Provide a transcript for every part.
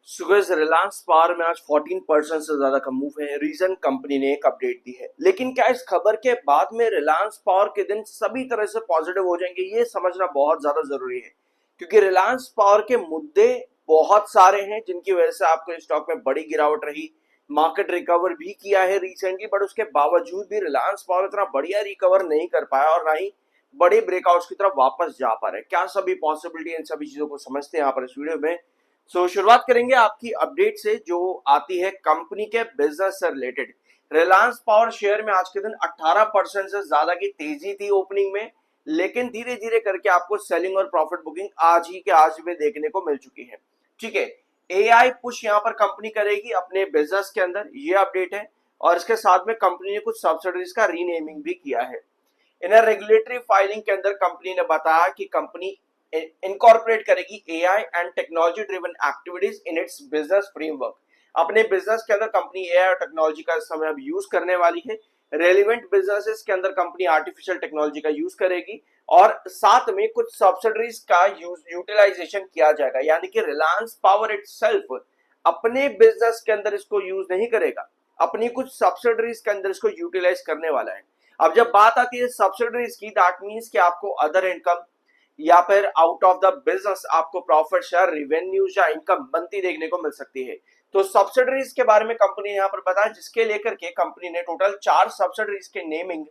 Sugars Reliance power में आज 14% से ज्यादा का मूव है। रीजन कंपनी ने एक अपडेट दी है, लेकिन क्या इस खबर के बाद में रिलायंस पावर के दिन सभी तरह से पॉजिटिव हो जाएंगे, ये समझना बहुत ज्यादा जरूरी है। क्योंकि रिलायंस पावर के मुद्दे बहुत सारे हैं जिनकी वजह से आपको स्टॉक में बड़ी गिरावट रही। मार्केट रिकवर भी किया है रिसेंटली, बट उसके बावजूद भी रिलायंस पावर इतना बढ़िया रिकवर नहीं कर पाया और ना ही बड़े ब्रेकआउट्स की तरफ वापस जा पा रहे। क्या सभी पॉसिबिलिटी, इन सभी चीजों को समझते हैं यहाँ पर इस वीडियो में। शुरुआत करेंगे आपकी अपडेट से जो आती है कंपनी के बिजनेस से रिलेटेड। रिलायंस पावर शेयर में आज के दिन 18% से ज्यादा की तेजी थी ओपनिंग में, लेकिन धीरे धीरे करके आपको सेलिंग और प्रॉफिट बुकिंग आज ही के आज में देखने को मिल चुकी है। ठीक है, एआई पुश यहाँ पर कंपनी करेगी अपने बिजनेस के अंदर, ये अपडेट है। और इसके साथ में कंपनी ने कुछ सब्सिडीज का रीनेमिंग भी किया है। इन रेगुलेटरी फाइलिंग के अंदर कंपनी ने बताया कि कंपनी इनकॉर्पोरेट करेगी AI and technology driven activities in its business framework. अपने बिजनेस के अंदर कंपनी एआई और टेक्नोलॉजी का इस समय अब यूज करने वाली है। रेलिवेंट बिजनेसेस के अंदर कंपनी आर्टिफिशियल टेक्नोलॉजी का यूज करेगी और साथ में कुछ सब्सिडरीज का यूटिलाइजेशन किया जाएगा। यानी कि रिलायंस पावर इटसेल्फ अपने बिजनेस के अंदर इसको यूज नहीं करेगा, अपनी कुछ सब्सिडरीज के अंदर इसको यूटिलाइज करने वाला है। अब जब बात आती है सब्सिडरीज की, दैट मींस कि आपको अदर इनकम या फिर आउट ऑफ द बिजनेस आपको प्रॉफिट शेयर, रिवेन्यूज या इनकम बनती देखने को मिल सकती है। तो सब्सिडरीज के बारे में कंपनी ने यहाँ पर बताया, जिसके लेकर के कंपनी ने टोटल 4 सब्सिडरीज के नेमिंग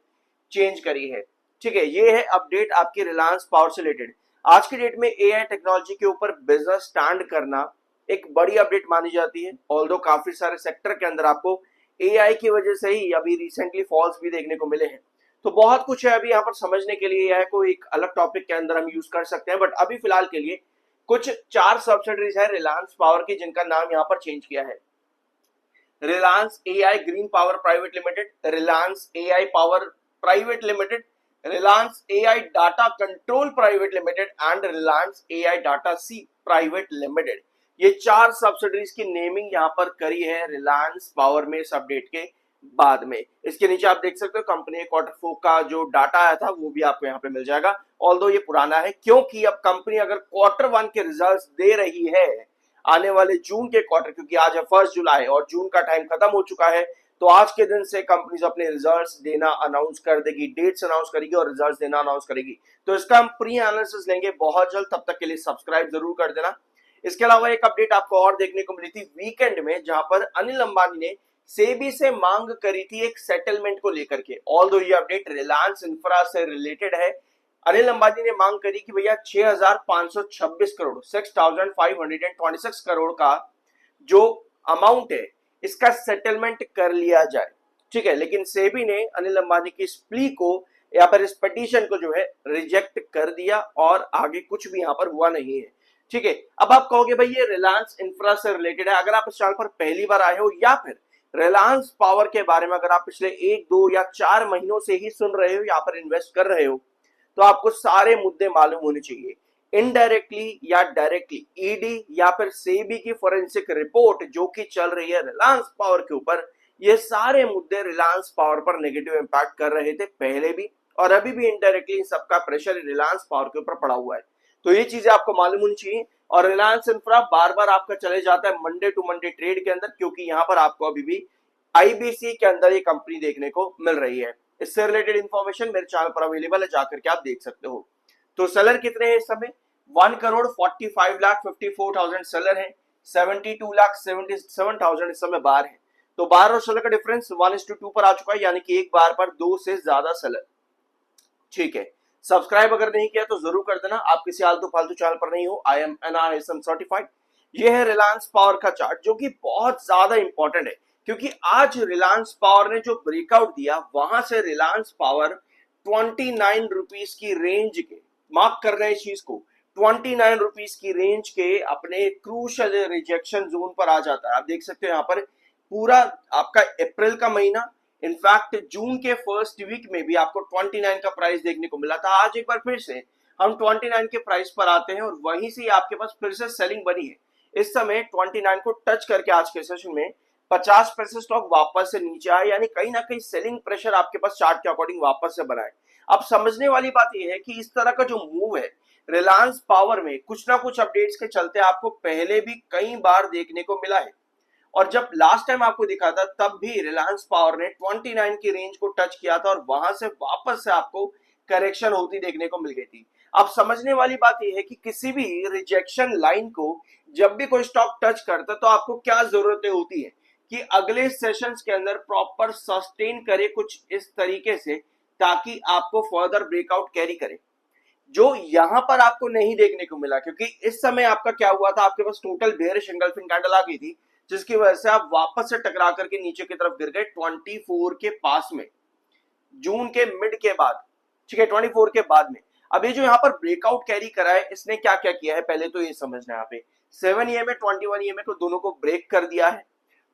चेंज करी है। ठीक है, ये है अपडेट आपकी रिलायंस पावर से रिलेटेड। आज की डेट में एआई टेक्नोलॉजी के ऊपर बिजनेस स्टैंड करना एक बड़ी अपडेट मानी जाती है। ऑल्दो काफी सारे सेक्टर के अंदर आपको एआई की वजह से ही अभी रिसेंटली फॉल्स भी देखने को मिले हैं। तो बहुत कुछ है अभी यहाँ पर समझने के लिए, यह कोई एक अलग टॉपिक के अंदर हम यूज कर सकते हैं, बट अभी फिलहाल के लिए कुछ 4 सब्सिडरीज है रिलायंस पावर की जिनका नाम यहाँ पर चेंज किया है। Reliance AI green power private limited, Reliance AI power private limited, Reliance AI data control private limited and Reliance AI data C private limited. ये 4 सब्सिडरीज की नेमिंग यहाँ पर करी है रिलायंस पावर में इस अपडेट के बाद में। इसके नीचे आप देख सकते हो कंपनी क्वार्टर 4 का जो डाटा आया था वो भी आपको यहाँ पे मिल जाएगा। ऑल्दो ये पुराना है, क्योंकि अब कंपनी अगर क्वार्टर 1 के रिजल्ट्स दे रही है आने वाले जून के क्वार्टर, क्योंकि आज है 1 जुलाई और जून का टाइम खत्म हो चुका है, तो आज के दिन से कंपनी अपने रिजल्ट्स देना अनाउंस कर देगी, डेट्स अनाउंस करेगी और रिजल्ट्स देना अनाउंस करेगी। तो इसका हम प्री एनालिसिस लेंगे बहुत जल्द, तब तक के लिए सब्सक्राइब जरूर कर देना। इसके अलावा एक अपडेट आपको और देखने को मिली थी वीकेंड में, जहां पर अनिल अंबानी ने सेबी से मांग करी थी एक सेटलमेंट को लेकर के। ऑल्दो ये अपडेट रिलायंस इंफ्रा से रिलेटेड है। अनिल अंबानी ने मांग करी कि भैया 6,526 करोड़ 6,526 करोड़ का जो अमाउंट है इसका सेटलमेंट कर लिया जाए। ठीक है, लेकिन सेबी ने अनिल अंबानी की इस प्ली को या फिर इस पिटीशन को जो है रिजेक्ट कर दिया और आगे कुछ भी यहाँ पर हुआ नहीं है। ठीक है, अब आप कहोगे भाई ये रिलायंस इंफ्रा से रिलेटेड है। अगर आप इस चैनल पर पहली बार आए हो या फिर रिलायंस पावर के बारे में अगर आप पिछले 1, 2 या 4 महीनों से ही सुन रहे हो, यहाँ पर इन्वेस्ट कर रहे हो, तो आपको सारे मुद्दे मालूम होने चाहिए। इनडायरेक्टली या डायरेक्टली ईडी या फिर सेबी की फोरेंसिक रिपोर्ट जो कि चल रही है रिलायंस पावर के ऊपर, ये सारे मुद्दे रिलायंस पावर पर नेगेटिव इंपैक्ट कर रहे थे पहले भी और अभी भी। इनडायरेक्टली सबका प्रेशर रिलायंस पावर के ऊपर पड़ा हुआ है, तो ये चीजें आपको मालूम होनी चाहिए। और रिलायंस इंफ्रा बार बार आपका चले जाता है मंडे टू मंडे ट्रेड के अंदर, क्योंकि यहाँ पर आपको अभी भी आईबीसी के अंदर ये कंपनी देखने को मिल रही है। इससे रिलेटेड इंफॉर्मेशन मेरे चैनल पर अवेलेबल है, जाकर के आप देख सकते हो। तो सेलर कितने हैं इस समय? 1,45,54,000 सेलर है, 72,77,000 इस समय बाहर है। तो बाहर और सेलर का डिफरेंस 1:2 पर आ चुका है, यानी कि एक बार पर 2 से ज्यादा सेलर। ठीक है, सब्सक्राइब अगर नहीं किया तो जरूर कर देना, आप किसी आलतू फालतू चैनल पर नहीं हो। I am NISM certified. ये है रिलायंस पावर का चार्ट जो कि बहुत ज्यादा इंपॉर्टेंट है, क्योंकि आज रिलायंस पावर ने जो ब्रेकआउट दिया वहां से रिलायंस पावर 29 रुपीज की रेंज के, मार्क कर रहे हैं इस चीज को, 29 रुपीज की रेंज के अपने क्रूशल रिजेक्शन जोन पर आ जाता है। आप देख सकते हो यहाँ पर पूरा आपका अप्रैल का महीना, इनफैक्ट जून के फर्स्ट वीक में भी आपको 29 का प्राइस देखने को मिला था। आज एक बार फिर से हम 29 के प्राइस पर आते हैं और वहीं से आपके पास फिर से सेलिंग बनी है। इस समय 29 को टच करके आज के सेशन में 50 पैसे स्टॉक वापस से नीचे आए, यानी कहीं ना कहीं सेलिंग प्रेशर आपके पास चार्ट के अकॉर्डिंग वापस से बनाए। अब समझने वाली बात यह है कि इस तरह का जो मूव है रिलायंस पावर में कुछ ना कुछ अपडेट्स के चलते आपको पहले भी कई बार देखने को मिला है। और जब लास्ट टाइम आपको दिखा था तब भी रिलायंस पावर ने 29 की रेंज को टच किया था और वहां से वापस से आपको करेक्शन होती देखने को मिल गई थी। अब समझने वाली बात यह है कि किसी भी रिजेक्शन लाइन को जब भी कोई स्टॉक टच करता है तो आपको क्या जरूरतें होती है कि अगले सेशंस के अंदर प्रॉपर सस्टेन करे कुछ इस तरीके से ताकि आपको फर्दर ब्रेकआउट कैरी करे, जो यहां पर आपको नहीं देखने को मिला। क्योंकि इस समय आपका क्या हुआ था, आपके पास टोटल बेयरिश एंगल्फिंग कैंडल आ गई थी जिसकी वजह से आप वापस से टकरा करके नीचे की तरफ गिर गए 24 के पास में, जून के मिड के बाद, ठीक है, 24 के बाद में। अब ये जो यहाँ पर ब्रेकआउट कैरी करा है इसने क्या क्या किया है पहले तो ये समझना है। यहाँ पे 7 EMA 21 EMA को दोनों को ब्रेक कर दिया है।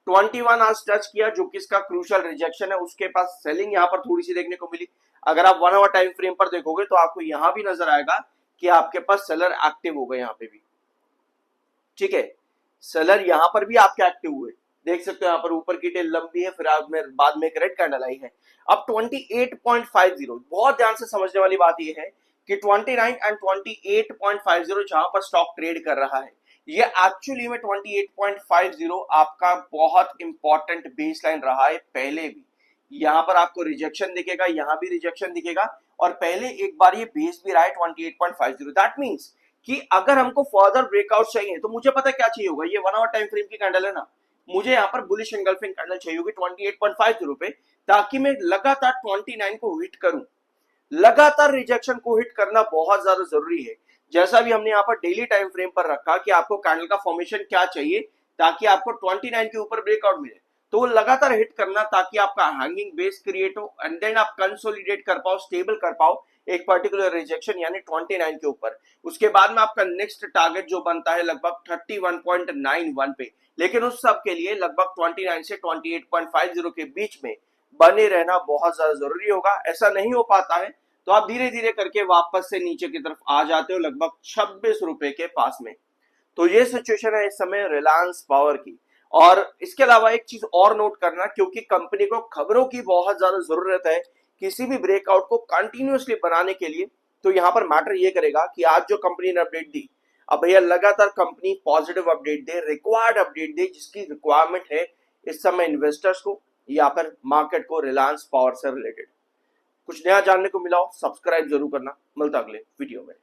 21 आज टच किया जो कि इसका क्रूशियल रिजेक्शन है, उसके पास सेलिंग यहाँ पर थोड़ी सी देखने को मिली। अगर आप 1 आवर टाइम फ्रेम पर देखोगे तो आपको यहां भी नजर आएगा कि आपके पास सेलर एक्टिव हो गए यहाँ पे भी, ठीक है, सेलर यहां पर भी आपके एक्टिव हुए, देख सकते हो यहाँ पर ऊपर की टेल लंबी है, फिर बाद में एक रेड कैंडल आई है। अब 28.50, बहुत ध्यान से समझने वाली बात यह है कि 29 एंड 28.50 जहां पर स्टॉक ट्रेड कर रहा है ये एक्चुअली में 28.50 आपका बहुत इंपॉर्टेंट बेस लाइन रहा है पहले भी। यहां पर आपको रिजेक्शन दिखेगा, यहां भी रिजेक्शन दिखेगा और पहले एक बार ये बेस भी रहा है 28.50। दैट मींस कि अगर हमको फर्दर ब्रेकआउट चाहिए तो मुझे पता क्या चाहिए होगा, ये 1 आवर टाइम फ्रेम की कैंडल है ना, मुझे यहाँ पर बुलिश एंगल्फिंग कैंडल चाहिए होगी 28.50 पे, ताकि मैं लगातार 29 को हिट करूं। लगातार रिजेक्शन को हिट करना बहुत ज्यादा जरूरी है। जैसा भी हमने यहाँ पर डेली टाइम फ्रेम पर रखा कि आपको कैंडल का फॉर्मेशन क्या चाहिए ताकि आपको 29 के ऊपर ब्रेकआउट मिले, तो लगातार हिट करना ताकि आपका हैंगिंग बेस क्रिएट हो एंड देन आप कंसोलिडेट कर पाओ, स्टेबल कर पाओ एक पर्टिकुलर रिजेक्शन यानी 29 के ऊपर। उसके बाद में आपका नेक्स्ट टारगेट जो बनता है लगभग 31.91 पे, लेकिन उस सब के लिए लगभग 29 से 28.50 के बीच में बने रहना बहुत ज्यादा जरूरी होगा। ऐसा नहीं हो पाता है तो आप धीरे धीरे करके वापस से नीचे की तरफ आ जाते हो लगभग 26 रुपए के पास में। तो ये सिचुएशन है इस समय रिलायंस पावर की। और इसके अलावा एक चीज और नोट करना, क्योंकि कंपनी को खबरों की बहुत ज्यादा जरूरत है किसी भी ब्रेकआउट को कंटिन्यूअसली बनाने के लिए, तो यहां पर मैटर ये करेगा कि आज जो कंपनी ने अपडेट दी, अब भैया लगातार कंपनी पॉजिटिव अपडेट दे, रिक्वायर्ड अपडेट दे जिसकी रिक्वायरमेंट है इस समय इन्वेस्टर्स को या फिर मार्केट को रिलायंस पावर से रिलेटेड। कुछ नया जानने को मिला हो सब्सक्राइब जरूर करना, मिलता अगले वीडियो में।